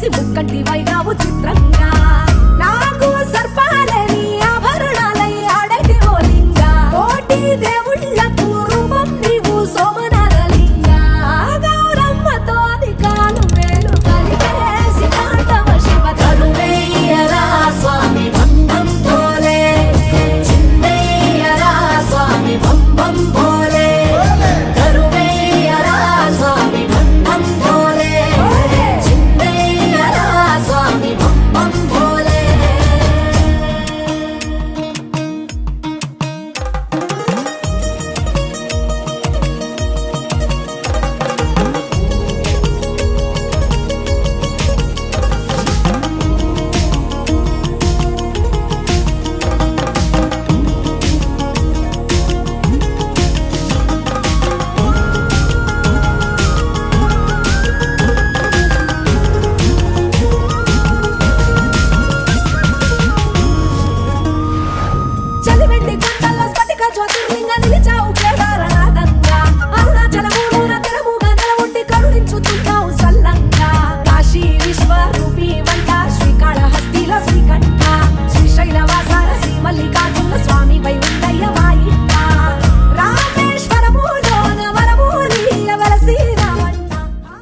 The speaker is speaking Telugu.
ముక్కంటి వైరావు చిత్రంగా నాకు సర్పాలని ఆభరణాలై ఆడటి ఓలింగా కోటి దేవుళ్ళకు రూపం నీవు సోమనాథలింగా గౌరమ్మతో అధికాలు మేలు కలిగేసి కాటవ శివ కరువయ్యరా స్వామి బంధం పోలే చిందయ్యరా స్వామి బంబం పోలే కరువయ్యరా స్వామి బంధం పోలే చిందయ్యరా స్వామి బంబం పోలే చలివెండి కొండల్లో స్ఫటిక జ్యోతిర్లింగ నిలిచావు కేదారనాథంగా అరుణాచలమూలోన తెరముగా నెలవొట్టి కరుణించుతున్నావు సల్లంగా కాశీ విశ్వరూపి